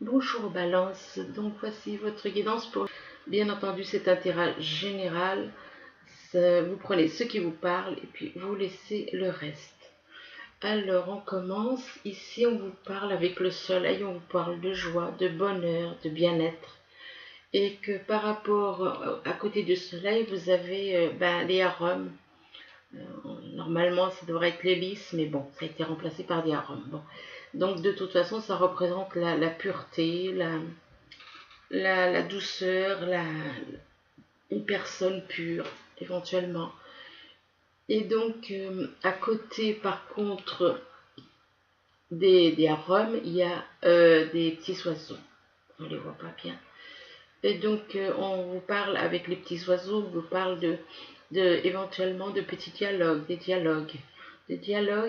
Bonjour Balance, donc voici votre guidance pour, bien entendu, cet intérêt général. Vous prenez ce qui vous parle et puis vous laissez le reste. Alors on commence, ici on vous parle avec le soleil, on vous parle de joie, de bonheur, de bien-être. Et que par rapport à côté du soleil, vous avez les arômes. Normalement ça devrait être l'hélice, mais bon, ça a été remplacé par des arômes. Bon. Donc de toute façon ça représente la pureté, la douceur, une personne pure, éventuellement. Et donc, à côté, par contre, des arômes, il y a des petits oiseaux. On ne les voit pas bien. Et donc, on vous parle, avec les petits oiseaux, on vous parle éventuellement de petits dialogues, des dialogues.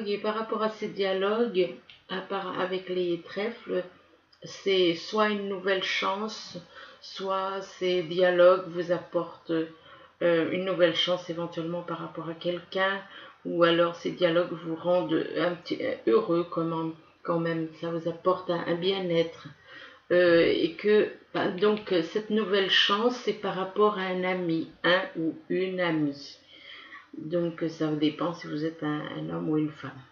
Et par rapport à ces dialogues, avec les trèfles, c'est soit une nouvelle chance, soit ces dialogues vous apportent une nouvelle chance éventuellement par rapport à quelqu'un, ou alors ces dialogues vous rendent un petit, heureux quand même, ça vous apporte un bien-être. Et que donc cette nouvelle chance, c'est par rapport à un ami, un ou une amie. Donc ça dépend si vous êtes un homme ou une femme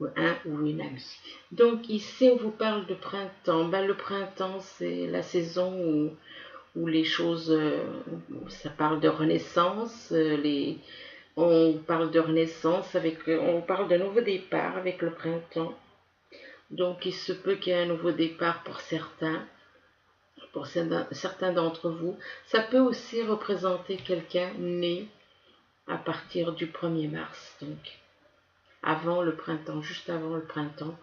ou un ou une amie. Donc ici on vous parle de printemps. Ben, le printemps c'est la saison où les choses, ça parle de renaissance. On parle de renaissance on parle de nouveau départ avec le printemps. Donc il se peut qu'il y ait un nouveau départ pour certains d'entre vous. Ça peut aussi représenter quelqu'un né à partir du 1er mars, donc avant le printemps, juste avant le printemps,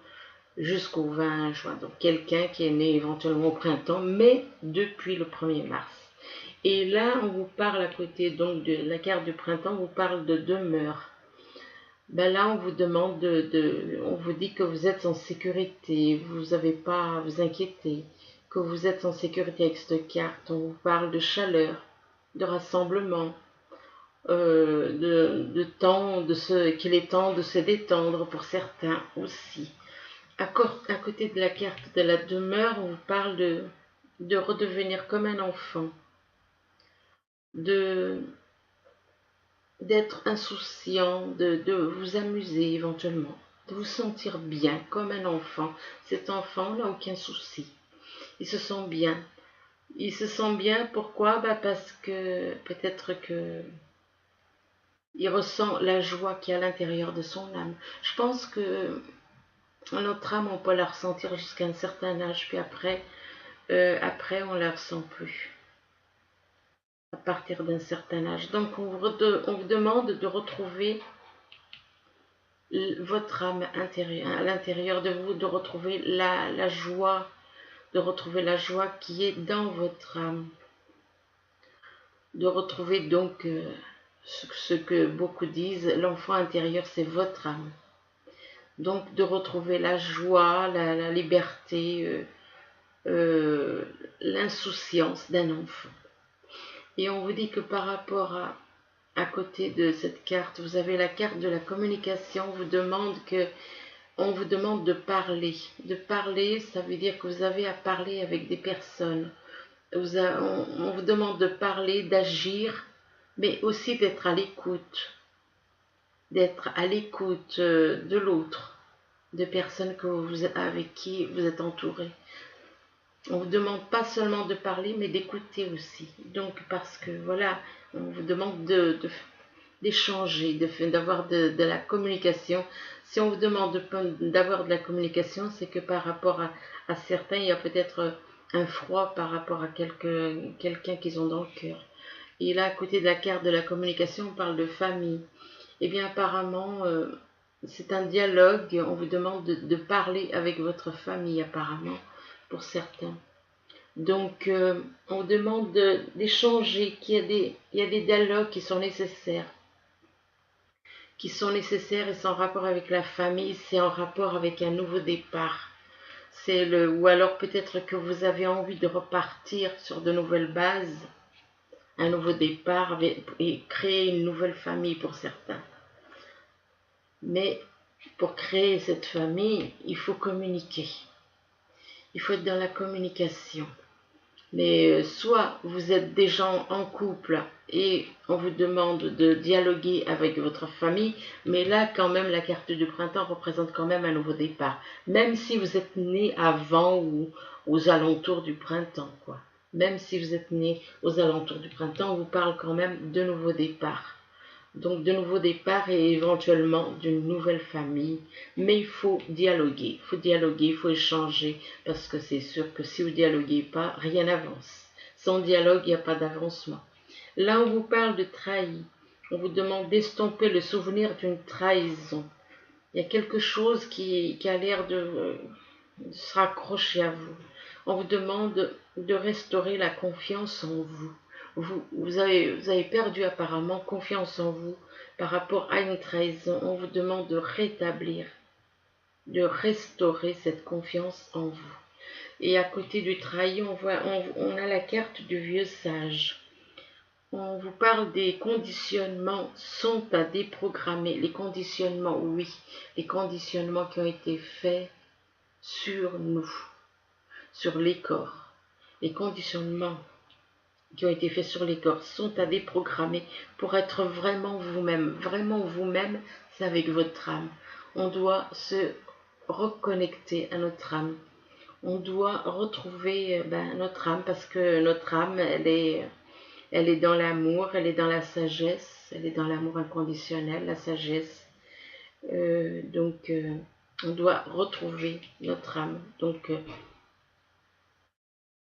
jusqu'au 20 juin. Donc quelqu'un qui est né éventuellement au printemps, mais depuis le 1er mars. Et là, on vous parle à côté donc de la carte du printemps, on vous parle de demeure. Ben là, on vous demande on vous dit que vous êtes en sécurité, vous n'avez pas à vous inquiéter, que vous êtes en sécurité avec cette carte. On vous parle de chaleur, de rassemblement, de temps, qu'il est temps de se détendre pour certains aussi. À côté de la carte de la demeure, on vous parle de redevenir comme un enfant, de d'être insouciant, de vous amuser éventuellement, de vous sentir bien comme un enfant. Cet enfant n'a aucun souci. Il se sent bien. Il se sent bien, pourquoi? Parce que peut-être que il ressent la joie qui est à l'intérieur de son âme. Je pense que notre âme, on peut la ressentir jusqu'à un certain âge, puis après on la ressent plus à partir d'un certain âge. Donc on vous demande de retrouver votre âme intérieure, à l'intérieur de vous, de retrouver la joie, de retrouver la joie qui est dans votre âme, de retrouver donc ce que beaucoup disent, l'enfant intérieur, c'est votre âme. Donc de retrouver la joie, la liberté, l'insouciance d'un enfant. Et on vous dit que par rapport à côté de cette carte, vous avez la carte de la communication, on vous demande de parler. De parler, ça veut dire que vous avez à parler avec des personnes. On vous demande de parler, d'agir, mais aussi d'être à l'écoute. D'être à l'écoute de l'autre, de personnes avec qui vous êtes entouré. On vous demande pas seulement de parler, mais d'écouter aussi. Donc, parce que voilà, on vous demande d'échanger, d'avoir de la communication. Si on vous demande d'avoir de la communication, c'est que par rapport à certains, il y a peut-être un froid par rapport à quelqu'un qu'ils ont dans le cœur. Et là, à côté de la carte de la communication, on parle de famille. Eh bien, apparemment, c'est un dialogue. On vous demande de parler avec votre famille, apparemment, pour certains. Donc, on vous demande d'échanger, il y a des dialogues qui sont nécessaires et c'est en rapport avec la famille, c'est en rapport avec un nouveau départ. Ou alors peut-être que vous avez envie de repartir sur de nouvelles bases, un nouveau départ et créer une nouvelle famille pour certains. Mais pour créer cette famille, il faut communiquer. Il faut être dans la communication. Mais soit vous êtes des gens en couple et on vous demande de dialoguer avec votre famille, mais là quand même la carte du printemps représente quand même un nouveau départ, même si vous êtes né avant ou aux alentours du printemps, quoi. Même si vous êtes né aux alentours du printemps, on vous parle quand même de nouveau départ. Donc de nouveau départ et éventuellement d'une nouvelle famille. Mais il faut dialoguer, il faut échanger, parce que c'est sûr que si vous dialoguez pas, rien n'avance. Sans dialogue, il n'y a pas d'avancement. Là, on vous parle de trahi. On vous demande d'estomper le souvenir d'une trahison. Il y a quelque chose qui a l'air de se raccrocher à vous. On vous demande de restaurer la confiance en vous. Vous avez perdu apparemment confiance en vous par rapport à une trahison. On vous demande de rétablir, de restaurer cette confiance en vous. Et à côté du trahi, on a la carte du vieux sage. On vous parle des conditionnements sont à déprogrammer. Les conditionnements, oui, les conditionnements qui ont été faits sur nous, sur les corps. Les conditionnements qui ont été faits sur les corps sont à déprogrammer pour être vraiment vous-même. Vraiment vous-même, c'est avec votre âme. On doit se reconnecter à notre âme. On doit retrouver notre âme parce que notre âme, elle est dans l'amour, elle est dans la sagesse, elle est dans l'amour inconditionnel, la sagesse. On doit retrouver notre âme. Donc,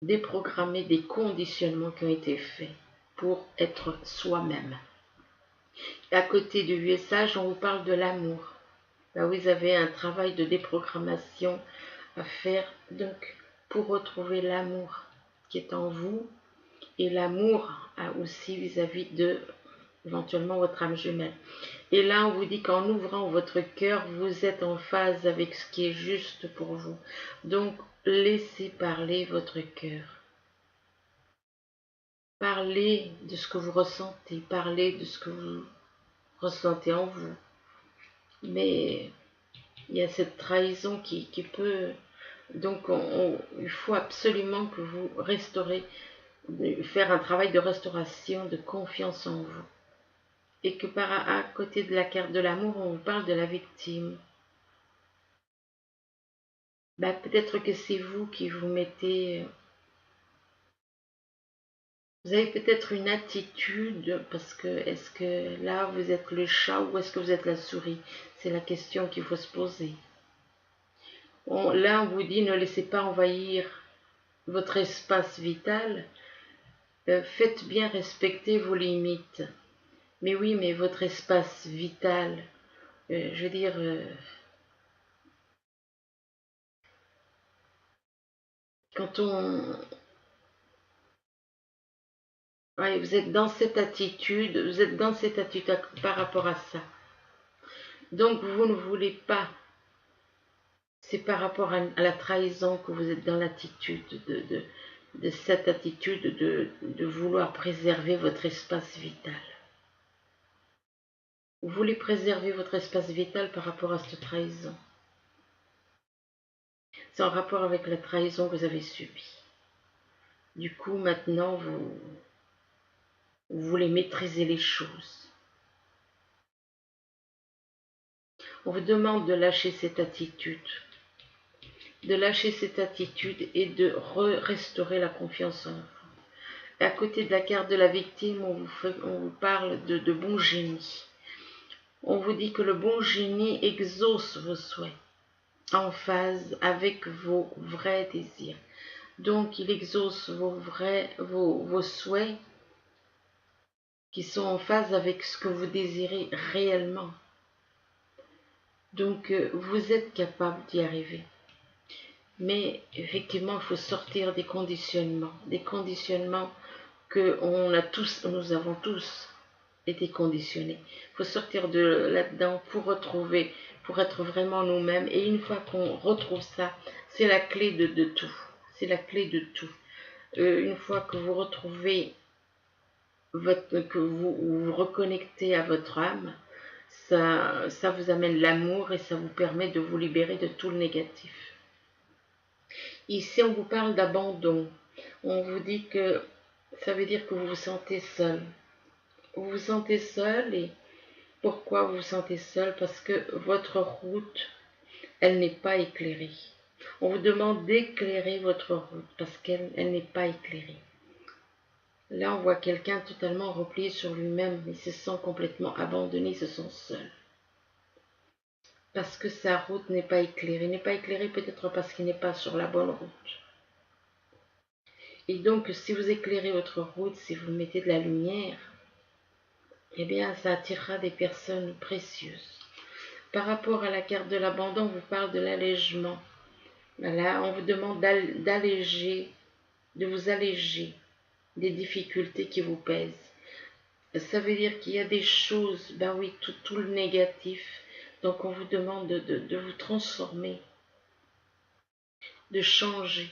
déprogrammer des conditionnements qui ont été faits pour être soi-même. À côté du vieux sage, on vous parle de l'amour. Là, vous avez un travail de déprogrammation à faire donc pour retrouver l'amour qui est en vous et l'amour aussi vis-à-vis de éventuellement votre âme jumelle. Et là, on vous dit qu'en ouvrant votre cœur, vous êtes en phase avec ce qui est juste pour vous. Donc, laissez parler votre cœur. Parlez de ce que vous ressentez, parlez de ce que vous ressentez en vous. Mais il y a cette trahison qui peut... Donc, il faut absolument que vous restaurez, faire un travail de restauration, de confiance en vous. Et que à côté de la carte de l'amour, on vous parle de la victime. Peut-être que c'est vous qui vous mettez... Vous avez peut-être une attitude, parce que est-ce que là vous êtes le chat ou est-ce que vous êtes la souris? C'est la question qu'il faut se poser. Là on vous dit ne laissez pas envahir votre espace vital, faites bien respecter vos limites. Mais oui, mais votre espace vital, je veux dire... quand on... Ouais, vous êtes dans cette attitude, par rapport à ça. Donc vous ne voulez pas, c'est par rapport à la trahison que vous êtes dans l'attitude de cette attitude de vouloir préserver votre espace vital. Vous voulez préserver votre espace vital par rapport à cette trahison. C'est en rapport avec la trahison que vous avez subie. Du coup, maintenant, vous voulez maîtriser les choses. On vous demande de lâcher cette attitude. De lâcher cette attitude et de restaurer la confiance en vous. À côté de la carte de la victime, on vous parle de bon génie. On vous dit que le bon génie exauce vos souhaits en phase avec vos vrais désirs. Donc, il exauce vos souhaits qui sont en phase avec ce que vous désirez réellement. Donc, vous êtes capable d'y arriver. Mais effectivement, il faut sortir des conditionnements que nous avons tous été conditionnés. Il faut sortir de là-dedans pour être vraiment nous-mêmes. Et une fois qu'on retrouve ça, c'est la clé de tout. C'est la clé de tout. Une fois que vous retrouvez, que vous reconnectez à votre âme, ça vous amène l'amour et ça vous permet de vous libérer de tout le négatif. Ici, on vous parle d'abandon. On vous dit que ça veut dire que vous vous sentez seul. Vous vous sentez seul et pourquoi vous vous sentez seul? Parce que votre route, elle n'est pas éclairée. On vous demande d'éclairer votre route parce qu'elle n'est pas éclairée. Là, on voit quelqu'un totalement replié sur lui-même. Il se sent complètement abandonné, il se sent seul. Parce que sa route n'est pas éclairée. Il n'est pas éclairé peut-être parce qu'il n'est pas sur la bonne route. Et donc, si vous éclairez votre route, si vous mettez de la lumière, eh bien, ça attirera des personnes précieuses. Par rapport à la carte de l'abandon, on vous parle de l'allègement. Voilà, on vous demande d'alléger, de vous alléger des difficultés qui vous pèsent. Ça veut dire qu'il y a des choses, ben oui, tout le négatif. Donc on vous demande de vous transformer, de changer,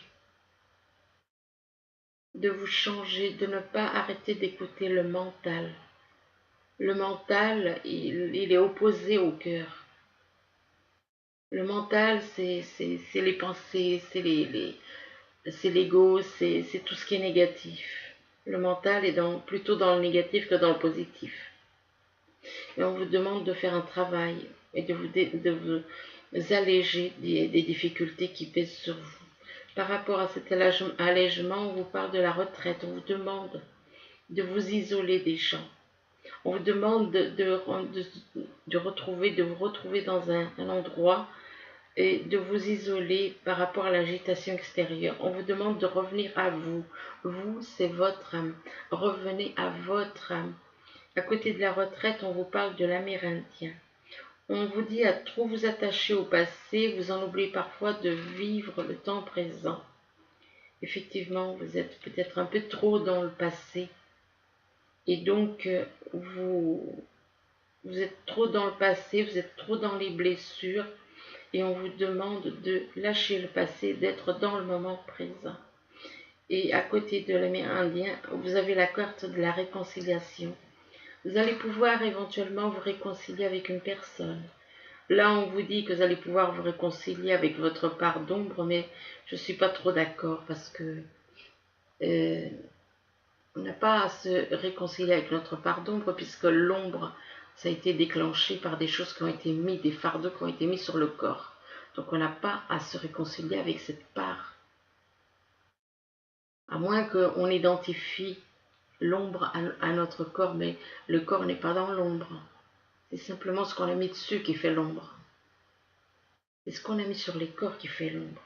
de vous changer, de ne pas arrêter d'écouter le mental. Le mental, il est opposé au cœur. Le mental, c'est les pensées, c'est l'ego, c'est tout ce qui est négatif. Le mental est plutôt dans le négatif que dans le positif. Et on vous demande de faire un travail et de vous alléger des difficultés qui pèsent sur vous. Par rapport à cet allègement, on vous parle de la retraite. On vous demande de vous isoler des gens. On vous demande de vous retrouver dans un endroit et de vous isoler par rapport à l'agitation extérieure. On vous demande de revenir à vous. Vous, c'est votre âme. Revenez à votre âme. À côté de la retraite, on vous parle de l'Amérindien. On vous dit à trop vous attacher au passé, vous en oubliez parfois de vivre le temps présent. Effectivement, vous êtes peut-être un peu trop dans le passé. Et donc, vous êtes trop dans le passé, vous êtes trop dans les blessures. Et on vous demande de lâcher le passé, d'être dans le moment présent. Et à côté de l'Amérindien, vous avez la carte de la réconciliation. Vous allez pouvoir éventuellement vous réconcilier avec une personne. Là, on vous dit que vous allez pouvoir vous réconcilier avec votre part d'ombre, mais je ne suis pas trop d'accord parce que on n'a pas à se réconcilier avec notre part d'ombre puisque l'ombre, ça a été déclenché par des choses qui ont été mises, des fardeaux qui ont été mis sur le corps. Donc on n'a pas à se réconcilier avec cette part. À moins qu'on identifie l'ombre à notre corps, mais le corps n'est pas dans l'ombre. C'est simplement ce qu'on a mis dessus qui fait l'ombre. C'est ce qu'on a mis sur les corps qui fait l'ombre.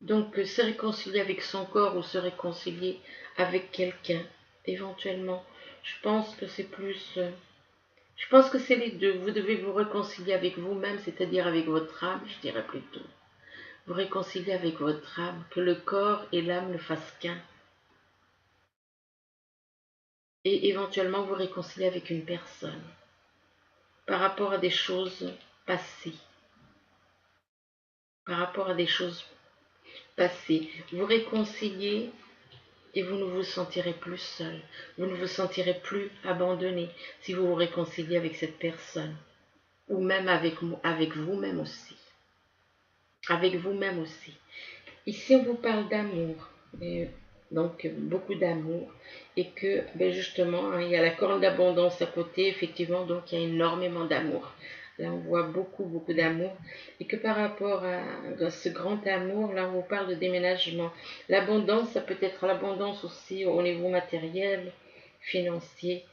Donc se réconcilier avec son corps ou se réconcilier avec quelqu'un, éventuellement, je pense que c'est plus... je pense que c'est les deux. Vous devez vous réconcilier avec vous-même, c'est-à-dire avec votre âme, je dirais plutôt. Vous réconcilier avec votre âme, que le corps et l'âme ne fassent qu'un. Et éventuellement vous réconcilier avec une personne par rapport à des choses passées. Par rapport à des choses passées. Vous réconcilier et vous ne vous sentirez plus seul. Vous ne vous sentirez plus abandonné si vous vous réconciliez avec cette personne. Ou même avec vous-même aussi. Avec vous-même aussi. Ici, on vous parle d'amour. Donc, beaucoup d'amour. Et que, ben justement, hein, il y a la corne d'abondance à côté, effectivement, donc il y a énormément d'amour. Là, on voit beaucoup d'amour. Et que par rapport à ce grand amour, là, on vous parle de déménagement. L'abondance, ça peut être l'abondance aussi au niveau matériel, financier.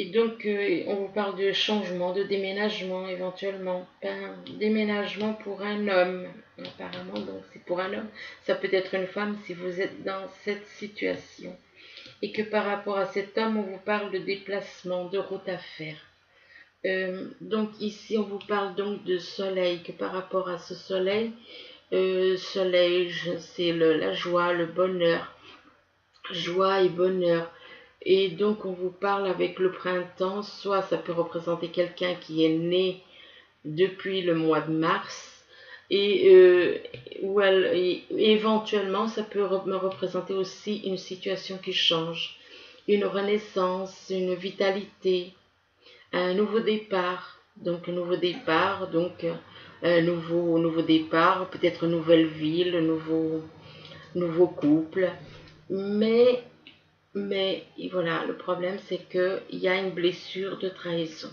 Et donc, on vous parle de changement, de déménagement éventuellement. Un déménagement pour un homme, apparemment, donc c'est pour un homme. Ça peut être une femme si vous êtes dans cette situation. Et que par rapport à cet homme, on vous parle de déplacement, de route à faire. Donc ici, on vous parle donc de soleil, que par rapport à ce soleil, soleil, c'est la joie, le bonheur, joie et bonheur. Et donc on vous parle avec le printemps, soit ça peut représenter quelqu'un qui est né depuis le mois de mars, et éventuellement ça peut me représenter aussi une situation qui change, une renaissance, une vitalité, un nouveau départ. Donc nouveau départ, peut-être nouvelle ville, nouveau couple. Mais voilà, le problème c'est qu'il y a une blessure de trahison.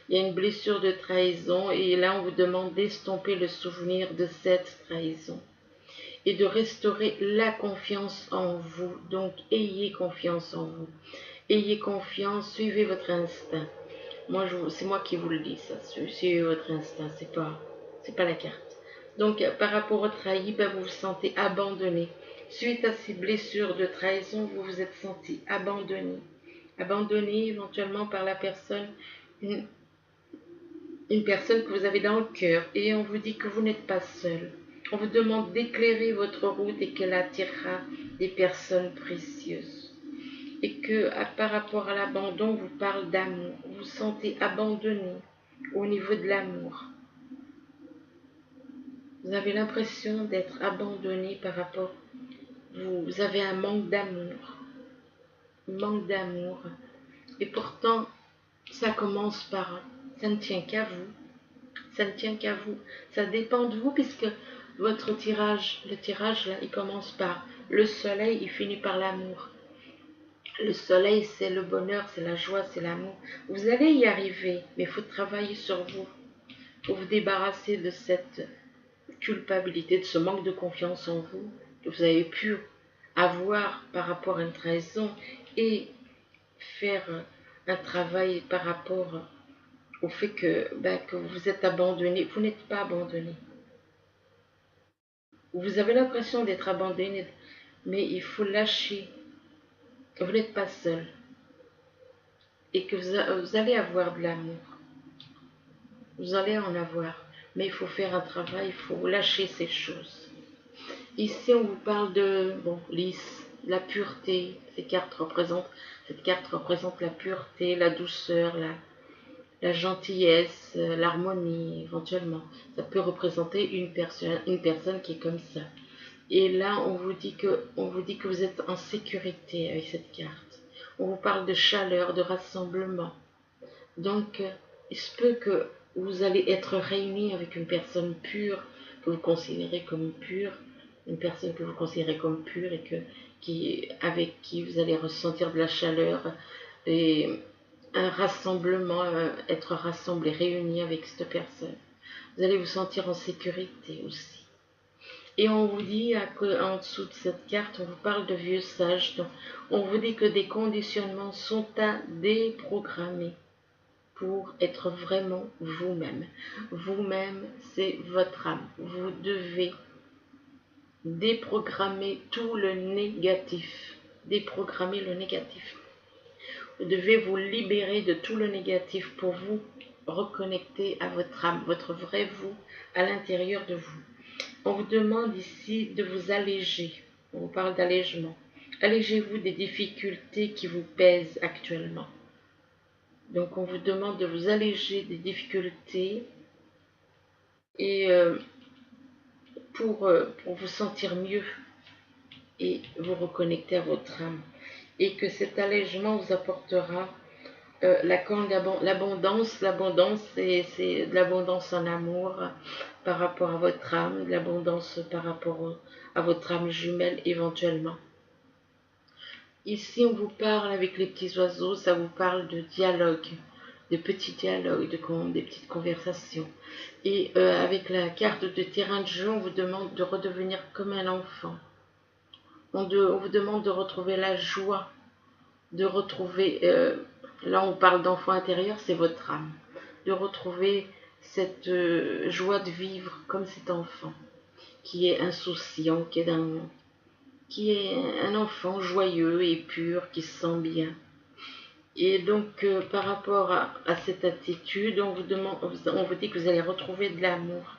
Il y a une blessure de trahison et là on vous demande d'estomper le souvenir de cette trahison et de restaurer la confiance en vous. Donc ayez confiance en vous. Ayez confiance, suivez votre instinct. C'est moi qui vous le dis, ça. Suivez votre instinct, c'est pas la carte. Donc, par rapport au trahi, vous vous sentez abandonné. Suite à ces blessures de trahison, vous vous êtes senti abandonné. Abandonné éventuellement par la personne, une personne que vous avez dans le cœur. Et on vous dit que vous n'êtes pas seul. On vous demande d'éclairer votre route et qu'elle attirera des personnes précieuses. Et que par rapport à l'abandon, vous parle d'amour. Vous vous sentez abandonné au niveau de l'amour. Vous avez l'impression d'être abandonné par rapport. Vous avez un manque d'amour. Manque d'amour. Et pourtant, ça commence par. Ça ne tient qu'à vous. Ça ne tient qu'à vous. Ça dépend de vous puisque votre tirage, le tirage là, il commence par le soleil, il finit par l'amour. Le soleil, c'est le bonheur, c'est la joie, c'est l'amour. Vous allez y arriver, mais il faut travailler sur vous. Il faut vous débarrasser de cette culpabilité, de ce manque de confiance en vous que vous avez pu avoir par rapport à une trahison et faire un travail par rapport au fait que vous êtes abandonné. Vous n'êtes pas abandonné. Vous avez l'impression d'être abandonné, mais il faut lâcher. Vous n'êtes pas seul. Et que vous allez avoir de l'amour. Vous allez en avoir. Mais il faut faire un travail, il faut lâcher ces choses. Ici, on vous parle de lys, la pureté. Cette carte représente la pureté, la douceur, la gentillesse, l'harmonie, éventuellement. Ça peut représenter une personne qui est comme ça. Et là, on vous dit que vous êtes en sécurité avec cette carte. On vous parle de chaleur, de rassemblement. Donc, il se peut que vous allez être réunis avec une personne pure, que vous considérez comme pure, une personne que vous considérez comme pure et avec qui vous allez ressentir de la chaleur et un rassemblement, être rassemblés, réunis avec cette personne. Vous allez vous sentir en sécurité aussi. Et on vous dit, en dessous de cette carte, on vous parle de vieux sages. Donc, on vous dit que des conditionnements sont à déprogrammer pour être vraiment vous-même. Vous-même, c'est votre âme. Vous devez déprogrammer tout le négatif. Déprogrammer le négatif. Vous devez vous libérer de tout le négatif pour vous reconnecter à votre âme, votre vrai vous, à l'intérieur de vous. On vous demande ici de vous alléger. On vous parle d'allègement. Allégez-vous des difficultés qui vous pèsent actuellement. Donc on vous demande de vous alléger des difficultés et pour vous sentir mieux et vous reconnecter à votre âme. Et que cet allègement vous apportera l'abondance. L'abondance, c'est de l'abondance en amour par rapport à votre âme, de l'abondance par rapport à votre âme jumelle éventuellement. Ici, on vous parle avec les petits oiseaux, ça vous parle de dialogue, de petits dialogues, des petites conversations. Et avec la carte de terrain de jeu, on vous demande de redevenir comme un enfant. On vous demande de retrouver la joie, de retrouver, là on parle d'enfant intérieur, c'est votre âme, de retrouver cette joie de vivre comme cet enfant qui est insouciant, qui est un enfant joyeux et pur, qui se sent bien. Et donc, par rapport à cette attitude, on vous dit que vous allez retrouver de l'amour.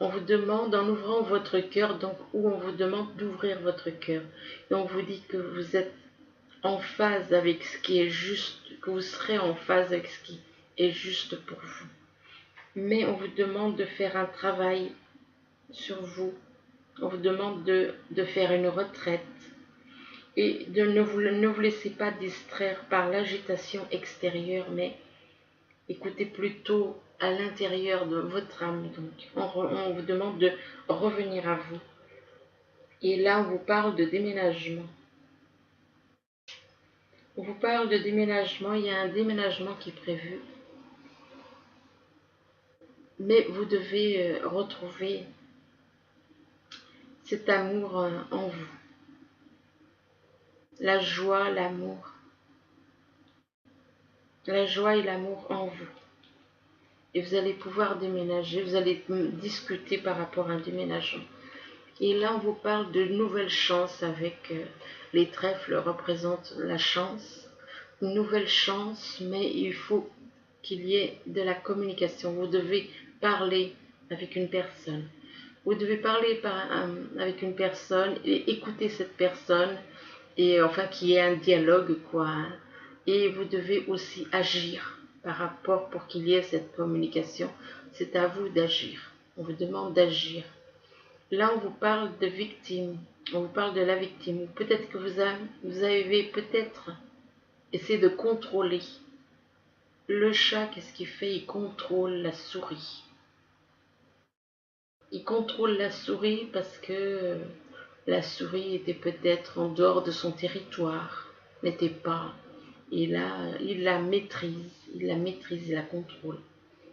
On vous demande, en ouvrant votre cœur, on vous demande d'ouvrir votre cœur. Et on vous dit que vous êtes en phase avec ce qui est juste, que vous serez en phase avec ce qui est juste pour vous. Mais on vous demande de faire un travail sur vous. On vous demande de faire une retraite et ne vous laissez pas distraire par l'agitation extérieure, mais écoutez plutôt à l'intérieur de votre âme. Donc, on vous demande de revenir à vous. Et là, on vous parle de déménagement. On vous parle de déménagement. Il y a un déménagement qui est prévu. Mais vous devez retrouver cet amour en vous. La joie, l'amour. La joie et l'amour en vous. Et vous allez pouvoir déménager, vous allez discuter par rapport à un déménagement. Et là, on vous parle de nouvelles chances avec les trèfles représentent la chance. Une nouvelle chance, mais il faut qu'il y ait de la communication. Vous devez parler avec une personne. Vous devez parler avec une personne et écouter cette personne. Et enfin, qu'il y ait un dialogue, quoi. Hein. Et vous devez aussi agir par rapport pour qu'il y ait cette communication. C'est à vous d'agir. On vous demande d'agir. Là, on vous parle de victime. On vous parle de la victime. Peut-être que vous avez peut-être essayé de contrôler. Le chat, qu'est-ce qu'il fait? Il contrôle la souris. Il contrôle la souris parce que la souris était peut-être en dehors de son territoire, n'était pas. Et là, il la maîtrise, il la contrôle.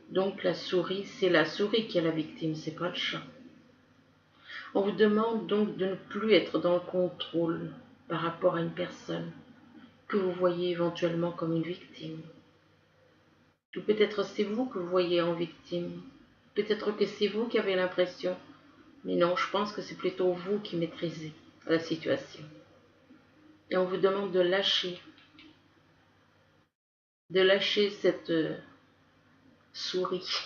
Donc la souris, c'est la souris qui est la victime, c'est pas le chat. On vous demande donc de ne plus être dans le contrôle par rapport à une personne que vous voyez éventuellement comme une victime. Ou peut-être c'est vous que vous voyez en victime. Peut-être que c'est vous qui avez l'impression. Mais non, je pense que c'est plutôt vous qui maîtrisez la situation. Et on vous demande de lâcher cette souris,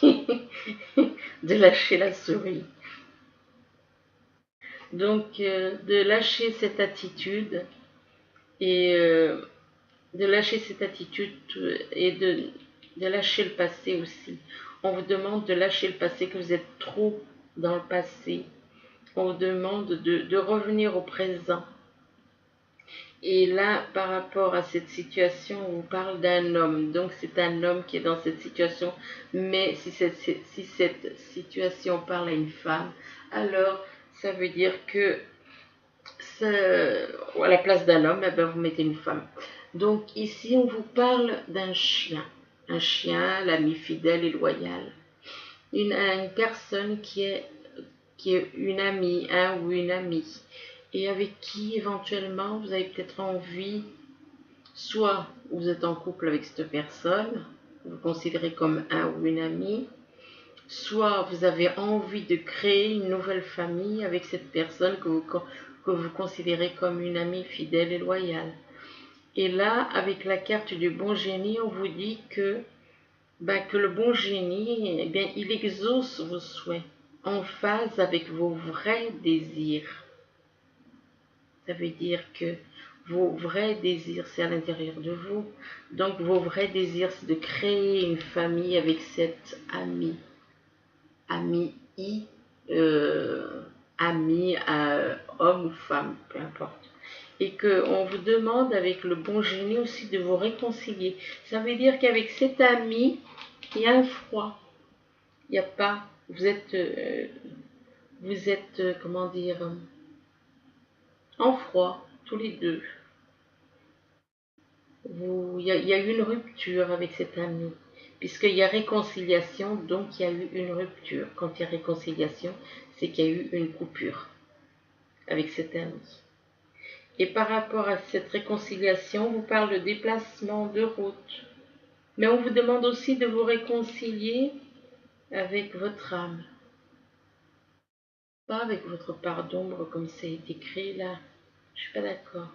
de lâcher la souris. Donc, de lâcher cette attitude et de lâcher cette attitude et de lâcher le passé aussi. On vous demande de lâcher le passé, que vous êtes trop dans le passé. On vous demande de revenir au présent. Et là, par rapport à cette situation, on vous parle d'un homme. Donc, c'est un homme qui est dans cette situation. Mais si cette situation parle à une femme, alors ça veut dire que à la place d'un homme, eh ben, vous mettez une femme. Donc, ici, on vous parle d'un chien. Un chien, l'ami fidèle et loyal. Une personne qui est une amie, un ou une amie, et avec qui éventuellement vous avez peut-être envie, soit vous êtes en couple avec cette personne, vous considérez comme un ou une amie, soit vous avez envie de créer une nouvelle famille avec cette personne que vous considérez comme une amie fidèle et loyale. Et là, avec la carte du bon génie, on vous dit que le bon génie, eh bien, il exauce vos souhaits en phase avec vos vrais désirs. Ça veut dire que vos vrais désirs, c'est à l'intérieur de vous. Donc, vos vrais désirs, c'est de créer une famille avec cette amie. Ami, homme ou femme, peu importe. Et qu'on vous demande avec le bon génie aussi de vous réconcilier. Ça veut dire qu'avec cet ami, il y a un froid. Il n'y a pas, vous êtes comment dire, en froid, tous les deux. Il y a eu une rupture avec cet ami. Puisqu'il y a réconciliation, donc il y a eu une rupture. Quand il y a réconciliation, c'est qu'il y a eu une coupure avec cet ami. Et par rapport à cette réconciliation, on vous parle de déplacement de route. Mais on vous demande aussi de vous réconcilier avec votre âme. Pas avec votre part d'ombre comme c'est écrit là. Je suis pas d'accord.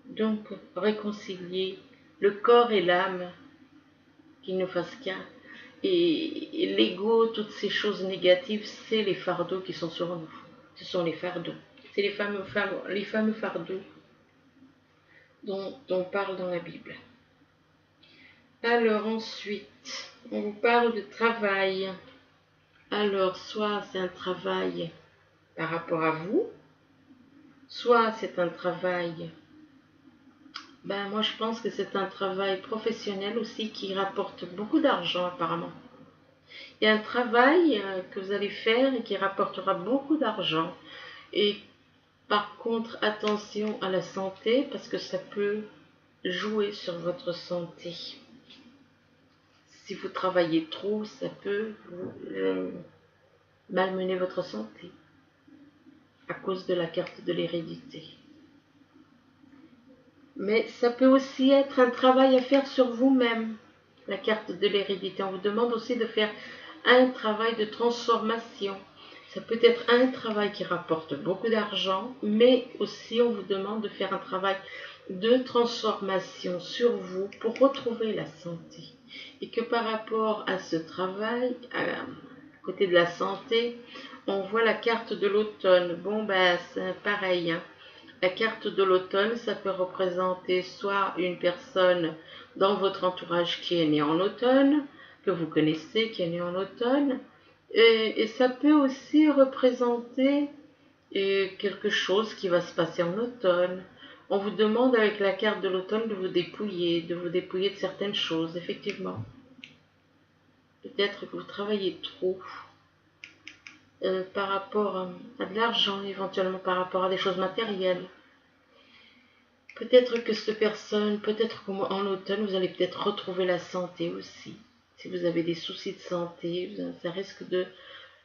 Donc, réconcilier le corps et l'âme, qu'ils ne fassent qu'un. Et l'ego, toutes ces choses négatives, c'est les fardeaux qui sont sur nous. Ce sont les fardeaux. C'est les fameux fardeaux dont on parle dans la Bible. Alors ensuite, on vous parle de travail. Alors, soit c'est un travail par rapport à vous, soit c'est un travail Ben, moi, je pense que c'est un travail professionnel aussi qui rapporte beaucoup d'argent apparemment. Il y a un travail que vous allez faire et qui rapportera beaucoup d'argent. Et par contre, attention à la santé parce que ça peut jouer sur votre santé. Si vous travaillez trop, ça peut malmener votre santé à cause de la carte de l'hérédité. Mais ça peut aussi être un travail à faire sur vous-même, la carte de l'hérédité. On vous demande aussi de faire un travail de transformation. Ça peut être un travail qui rapporte beaucoup d'argent, mais aussi on vous demande de faire un travail de transformation sur vous pour retrouver la santé. Et que par rapport à ce travail, à côté de la santé, on voit la carte de l'automne. Bon, ben, c'est pareil, hein. La carte de l'automne, ça peut représenter soit une personne dans votre entourage qui est née en automne, que vous connaissez, qui est née en automne, et ça peut aussi représenter quelque chose qui va se passer en automne. On vous demande avec la carte de l'automne de vous dépouiller de certaines choses, effectivement. Peut-être que vous travaillez trop par rapport à de l'argent, éventuellement par rapport à des choses matérielles. Peut-être que cette personne, peut-être qu'en automne, vous allez peut-être retrouver la santé aussi. Si vous avez des soucis de santé, ça risque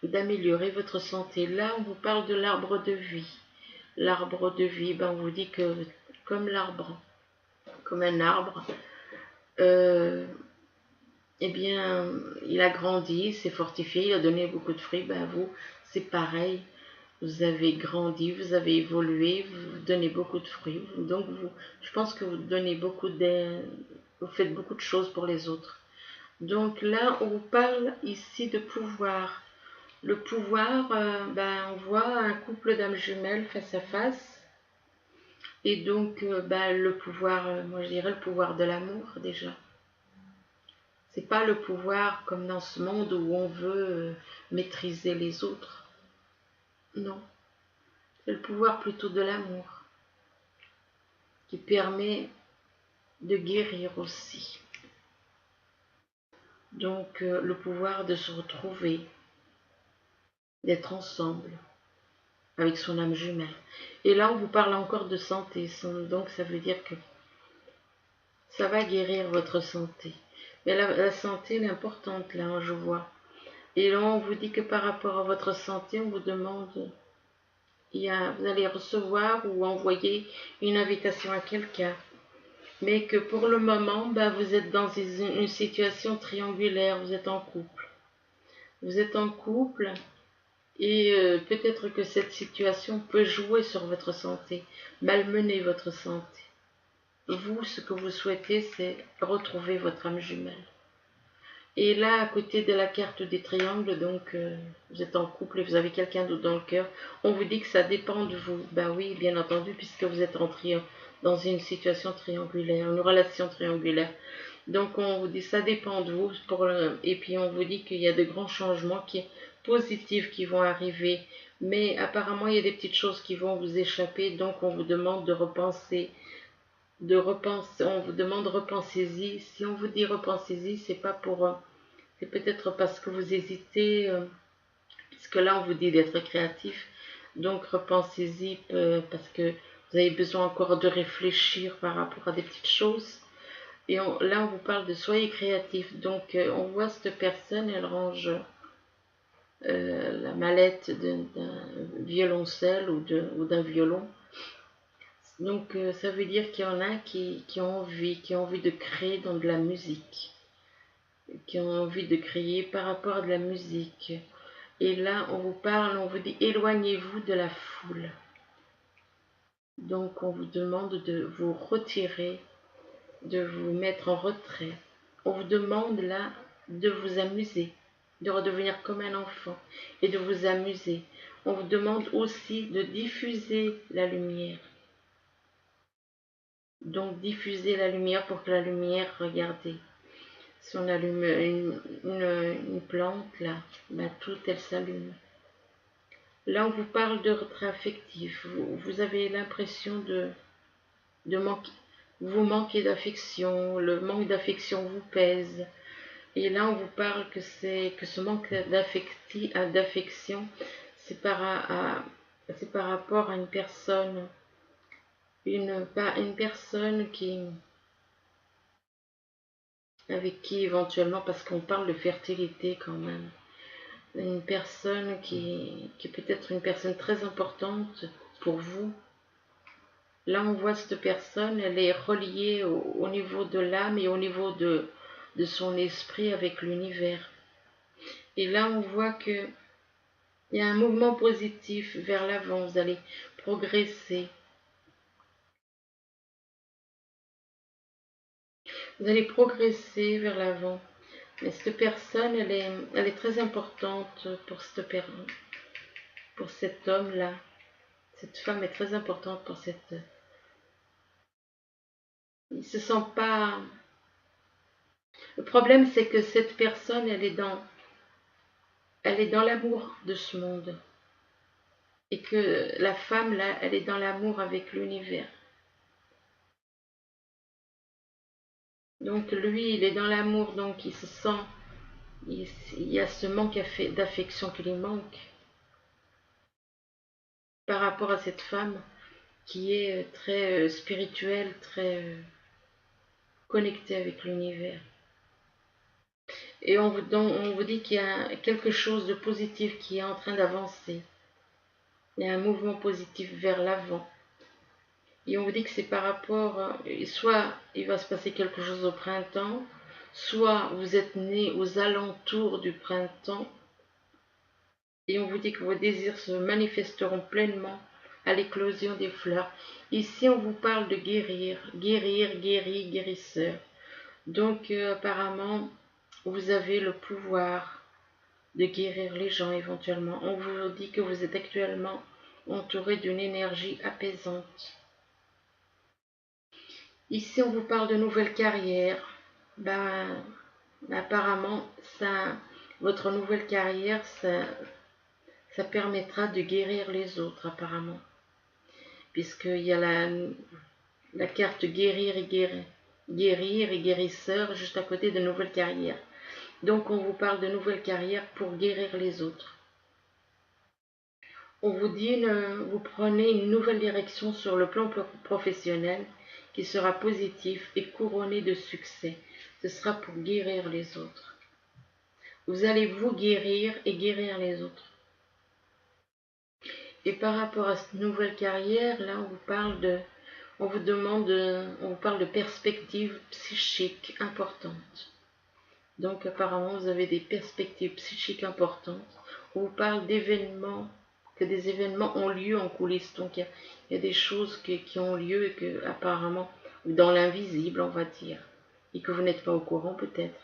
d'améliorer votre santé. Là, on vous parle de l'arbre de vie. L'arbre de vie, ben, on vous dit que comme l'arbre, comme un arbre, eh bien, il a grandi, il s'est fortifié, il a donné beaucoup de fruits. Ben, vous, c'est pareil. Vous avez grandi, vous avez évolué, vous donnez beaucoup de fruits. Donc, je pense que vous donnez vous faites beaucoup de choses pour les autres. Donc là, on vous parle ici de pouvoir. Le pouvoir, ben, on voit un couple d'âmes jumelles face à face. Et donc, ben, le pouvoir, moi je dirais le pouvoir de l'amour déjà. C'est pas le pouvoir comme dans ce monde où on veut maîtriser les autres. Non, c'est le pouvoir plutôt de l'amour qui permet de guérir aussi. Donc le pouvoir de se retrouver, d'être ensemble avec son âme jumelle. Et là, on vous parle encore de santé, donc ça veut dire que ça va guérir votre santé. Mais la santé, elle est importante là, je vois. Et là, on vous dit que par rapport à votre santé, on vous demande, vous allez recevoir ou envoyer une invitation à quelqu'un. Mais que pour le moment, ben, vous êtes dans une situation triangulaire, vous êtes en couple. Vous êtes en couple et peut-être que cette situation peut jouer sur votre santé, malmener votre santé. Vous, ce que vous souhaitez, c'est retrouver votre âme jumelle. Et là, à côté de la carte des triangles, donc vous êtes en couple et vous avez quelqu'un d'autre dans le cœur, on vous dit que ça dépend de vous. Ben oui, bien entendu, puisque vous êtes dans une situation triangulaire, une relation triangulaire. Donc on vous dit ça dépend de vous, et puis on vous dit qu'il y a de grands changements positifs qui vont arriver, mais apparemment il y a des petites choses qui vont vous échapper, donc on vous demande de repenser. On vous demande repensez-y. Si on vous dit repensez-y, c'est pas pour, c'est peut-être parce que vous hésitez, puisque là on vous dit d'être créatif. Donc repensez-y parce que vous avez besoin encore de réfléchir par rapport à des petites choses. Et là on vous parle de soyez créatif. Donc on voit cette personne, elle range la mallette d'un violoncelle ou d'un violon. Donc ça veut dire qu'il y en a qui ont envie de créer dans de la musique, qui ont envie de créer par rapport à de la musique. Et là on vous parle, on vous dit éloignez-vous de la foule. Donc on vous demande de vous retirer, de vous mettre en retrait. On vous demande là de vous amuser, de redevenir comme un enfant et de vous amuser. On vous demande aussi de diffuser la lumière. Donc diffuser la lumière pour que la lumière, regardez, si on allume une plante là, bah, tout elle s'allume. Là on vous parle de retrait affectif, vous avez l'impression de vous manquez d'affection, le manque d'affection vous pèse. Et là, on vous parle que ce manque d'affection, c'est par rapport à une personne, une personne avec qui éventuellement, parce qu'on parle de fertilité quand même, une personne qui peut être une personne très importante pour vous. Là, on voit cette personne, elle est reliée au niveau de l'âme et au niveau de son esprit avec l'univers. Et là, on voit que il y a un mouvement positif vers l'avant, vous allez progresser. Vous allez progresser vers l'avant. Mais cette personne, elle est très importante pour cet homme-là. Cette femme est très importante pour cette... Il se sent pas... Le problème, c'est que cette personne, elle est dans l'amour de ce monde. Et que la femme, là, elle est dans l'amour avec l'univers. Donc lui, il est dans l'amour, donc il se sent... Il y a ce manque d'affection qui lui manque par rapport à cette femme qui est très spirituelle, très connectée avec l'univers. Et on vous dit qu'il y a quelque chose de positif qui est en train d'avancer. Il y a un mouvement positif vers l'avant. Et on vous dit que c'est par rapport, soit il va se passer quelque chose au printemps, soit vous êtes né aux alentours du printemps, et on vous dit que vos désirs se manifesteront pleinement à l'éclosion des fleurs. Ici, on vous parle de guérir, guérisseur. Donc, apparemment, vous avez le pouvoir de guérir les gens éventuellement. On vous dit que vous êtes actuellement entouré d'une énergie apaisante. Ici, on vous parle de nouvelle carrière. Ben, apparemment, votre nouvelle carrière, ça permettra de guérir les autres, apparemment. Puisqu'il y a la carte guérir et guérisseur juste à côté de nouvelle carrière. Donc, on vous parle de nouvelle carrière pour guérir les autres. On vous dit, vous prenez une nouvelle direction sur le plan professionnel qui sera positif et couronné de succès. Ce sera pour guérir les autres. Vous allez vous guérir et guérir les autres. Et par rapport à cette nouvelle carrière, là, on vous parle de perspectives psychiques importantes. Donc apparemment, vous avez des perspectives psychiques importantes. On vous parle d'événements, que des événements ont lieu en coulisses. Donc il y a des choses qui ont lieu et que apparemment, dans l'invisible, on va dire, et que vous n'êtes pas au courant peut-être.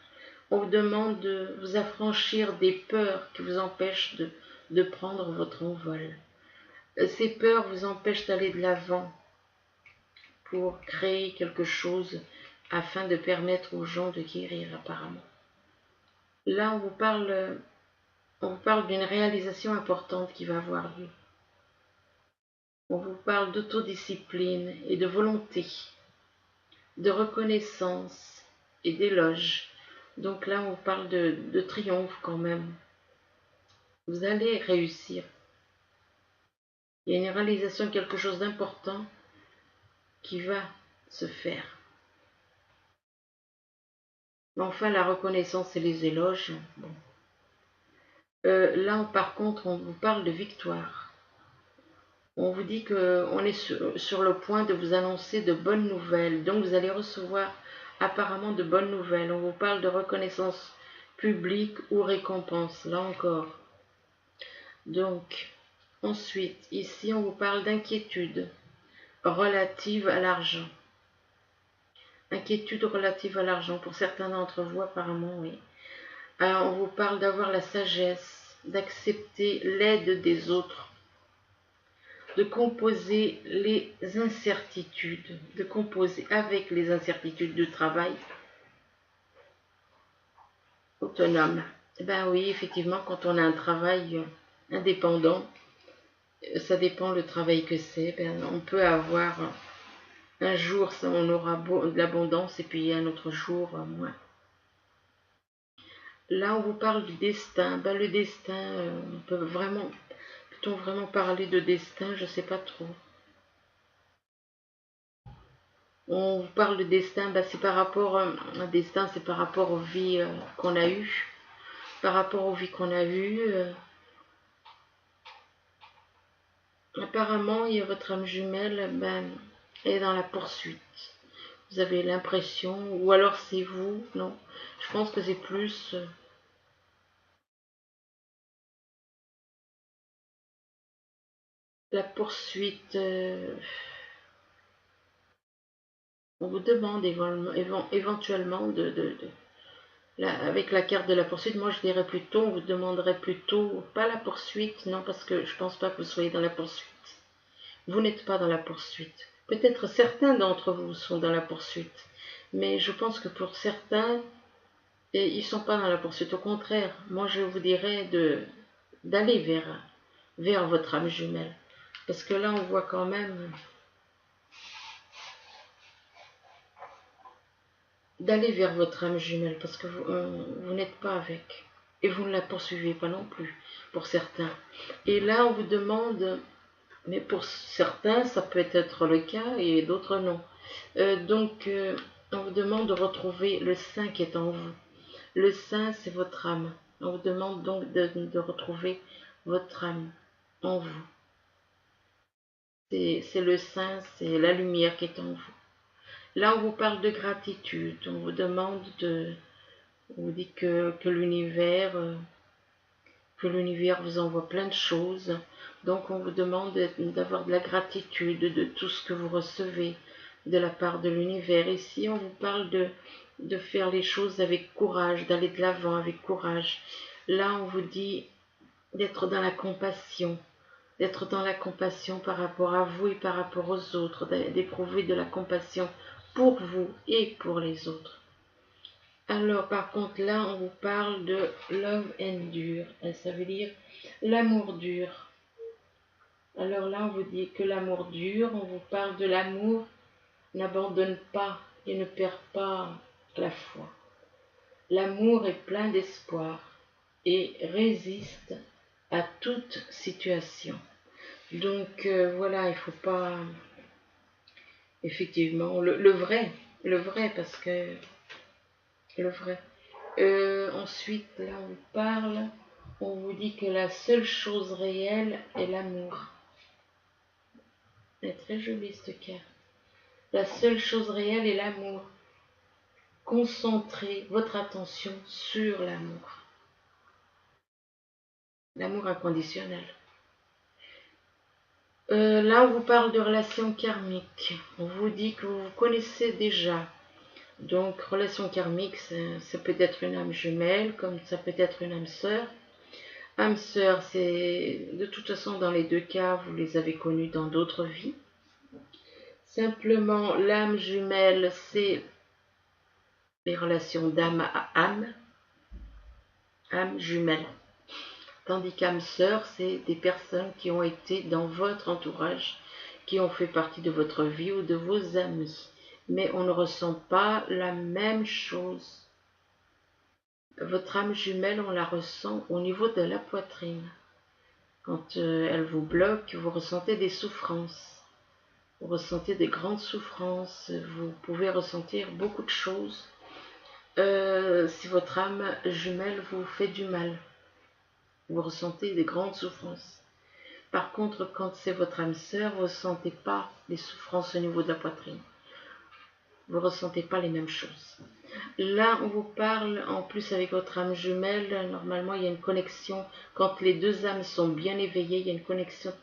On vous demande de vous affranchir des peurs qui vous empêchent de prendre votre envol. Ces peurs vous empêchent d'aller de l'avant pour créer quelque chose afin de permettre aux gens de guérir apparemment. Là, on vous parle d'une réalisation importante qui va avoir lieu. On vous parle d'autodiscipline et de volonté, de reconnaissance et d'éloge. Donc là, on vous parle de triomphe quand même. Vous allez réussir. Il y a une réalisation, quelque chose d'important qui va se faire. Mais enfin, la reconnaissance et les éloges, bon. Là, par contre, on vous parle de victoire. On vous dit qu'on est sur le point de vous annoncer de bonnes nouvelles. Donc, vous allez recevoir apparemment de bonnes nouvelles. On vous parle de reconnaissance publique ou récompense, là encore. Donc, ensuite, ici, on vous parle d'inquiétude relative à l'argent. Inquiétude relative à l'argent, pour certains d'entre vous, apparemment, oui. On vous parle d'avoir la sagesse, d'accepter l'aide des autres, de composer les incertitudes, de composer avec les incertitudes du travail autonome. Ben oui, effectivement, quand on a un travail indépendant, ça dépend le travail que c'est, ben on peut avoir Un jour, ça, on aura de l'abondance et puis un autre jour, moins. Là, on vous parle du destin. Ben, le destin, on peut vraiment, peut-on vraiment parler de destin? Je sais pas trop. On vous parle de destin, ben, c'est par rapport un destin, c'est par rapport aux vies qu'on a eues. Par rapport aux vies qu'on a eues, apparemment, il y a votre âme jumelle, ben, elle est dans la poursuite. Vous avez l'impression, ou alors c'est vous, non. Je pense que c'est plus la poursuite. On vous demande éventuellement avec la carte de la poursuite, moi je dirais plutôt, on vous demanderait plutôt, pas la poursuite, non, parce que je pense pas que vous soyez dans la poursuite. Vous n'êtes pas dans la poursuite. Peut-être certains d'entre vous sont dans la poursuite, mais je pense que pour certains, ils ne sont pas dans la poursuite. Au contraire, moi je vous dirais d'aller vers votre âme jumelle. Parce que là, on voit quand même d'aller vers votre âme jumelle, parce que vous n'êtes pas avec. Et vous ne la poursuivez pas non plus, pour certains. Et là, on vous demande, mais pour certains, ça peut être le cas, et d'autres non. On vous demande de retrouver le saint qui est en vous. Le saint, c'est votre âme. On vous demande donc de retrouver votre âme en vous. C'est le saint, c'est la lumière qui est en vous. Là, on vous parle de gratitude. On vous demande on vous dit que l'univers vous envoie plein de choses. Donc, on vous demande d'avoir de la gratitude de tout ce que vous recevez de la part de l'univers. Ici, on vous parle de faire les choses avec courage, d'aller de l'avant avec courage. Là, on vous dit d'être dans la compassion. D'être dans la compassion par rapport à vous et par rapport aux autres, d'éprouver de la compassion pour vous et pour les autres. Alors, par contre, là, on vous parle de love endure. Ça veut dire l'amour dur. Alors là, on vous dit que l'amour dure. On vous parle de l'amour n'abandonne pas et ne perd pas la foi. L'amour est plein d'espoir et résiste à toute situation. Donc voilà, il faut pas, effectivement, le vrai, parce que le vrai. Ensuite, là, on vous dit que la seule chose réelle est l'amour. Elle est très jolie cette carte. La seule chose réelle est l'amour. Concentrez votre attention sur l'amour. L'amour inconditionnel. Là, on vous parle de relations karmiques. On vous dit que vous vous connaissez déjà. Donc, relation karmique, ça peut être une âme jumelle, comme ça peut être une âme sœur. Âme sœur, c'est de toute façon, dans les deux cas, vous les avez connues dans d'autres vies. Simplement, l'âme jumelle, c'est les relations d'âme à âme jumelle. Tandis qu'âme sœur, c'est des personnes qui ont été dans votre entourage, qui ont fait partie de votre vie ou de vos amis. Mais on ne ressent pas la même chose. Votre âme jumelle, on la ressent au niveau de la poitrine. Quand elle vous bloque, vous ressentez des souffrances. Vous ressentez des grandes souffrances. Vous pouvez ressentir beaucoup de choses si votre âme jumelle vous fait du mal. Vous ressentez des grandes souffrances. Par contre, quand c'est votre âme sœur, vous ne ressentez pas les souffrances au niveau de la poitrine. Vous ne ressentez pas les mêmes choses. Là, on vous parle, en plus avec votre âme jumelle, normalement, il y a une connexion. Quand les deux âmes sont bien éveillées, il y a une connexion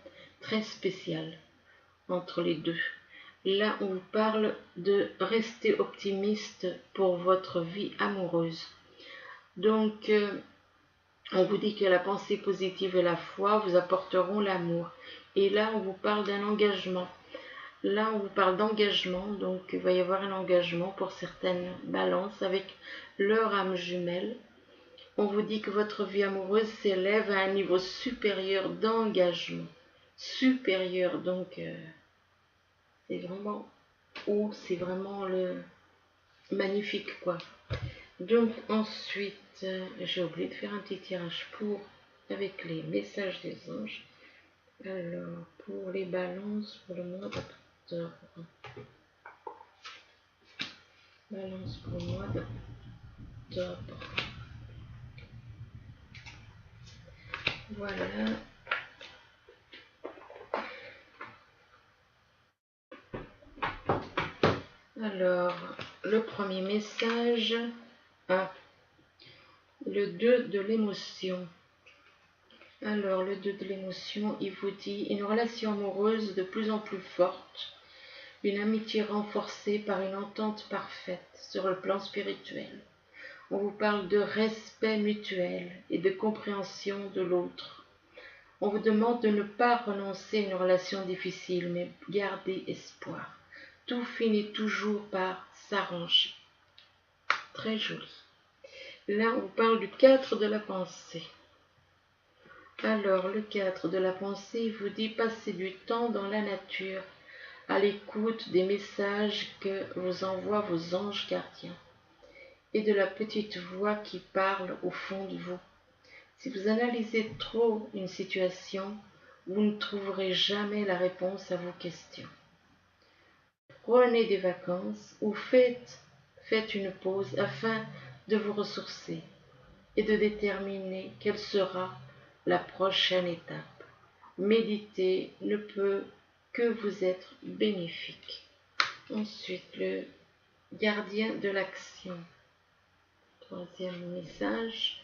très spéciale entre les deux. Là, on vous parle de rester optimiste pour votre vie amoureuse. Donc, on vous dit que la pensée positive et la foi vous apporteront l'amour. Et là, on vous parle d'un engagement. Là, on vous parle d'engagement, donc il va y avoir un engagement pour certaines balances avec leur âme jumelle. On vous dit que votre vie amoureuse s'élève à un niveau supérieur d'engagement. Supérieur, donc c'est vraiment ou c'est vraiment le magnifique quoi. Donc ensuite, j'ai oublié de faire un petit tirage pour avec les messages des anges. Alors, pour les balances pour le mois d'octobre. Balance pour le mois d'octobre. Voilà. Alors, le premier message. Ah, le 2 de l'émotion. Alors, le 2 de l'émotion, il vous dit une relation amoureuse de plus en plus forte, une amitié renforcée par une entente parfaite sur le plan spirituel. On vous parle de respect mutuel et de compréhension de l'autre. On vous demande de ne pas renoncer à une relation difficile, mais garder espoir. Tout finit toujours par s'arranger. Très joli. Là, on vous parle du 4 de la pensée. Alors, le 4 de la pensée vous dit passer du temps dans la nature, à l'écoute des messages que vous envoient vos anges gardiens et de la petite voix qui parle au fond de vous. Si vous analysez trop une situation, vous ne trouverez jamais la réponse à vos questions. Prenez des vacances ou faites une pause afin de vous ressourcer et de déterminer quelle sera la prochaine étape. Méditer ne peut que vous être bénéfique. Ensuite, le gardien de l'action. Troisième message.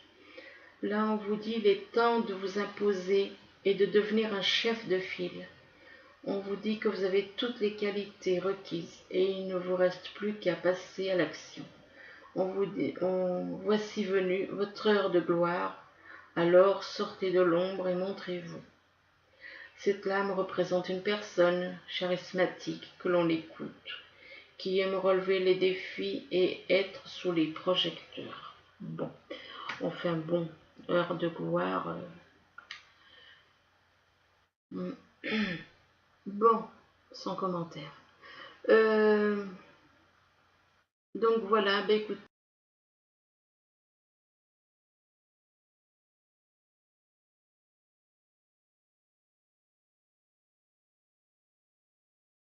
Là, on vous dit il est temps de vous imposer et de devenir un chef de file. On vous dit que vous avez toutes les qualités requises et il ne vous reste plus qu'à passer à l'action. On vous dit, voici venue votre heure de gloire, alors sortez de l'ombre et montrez-vous. Cette lame représente une personne charismatique que l'on écoute, qui aime relever les défis et être sous les projecteurs. Bon, on fait un bon heure de gloire. Bon, sans commentaire. Donc voilà, bah écoute.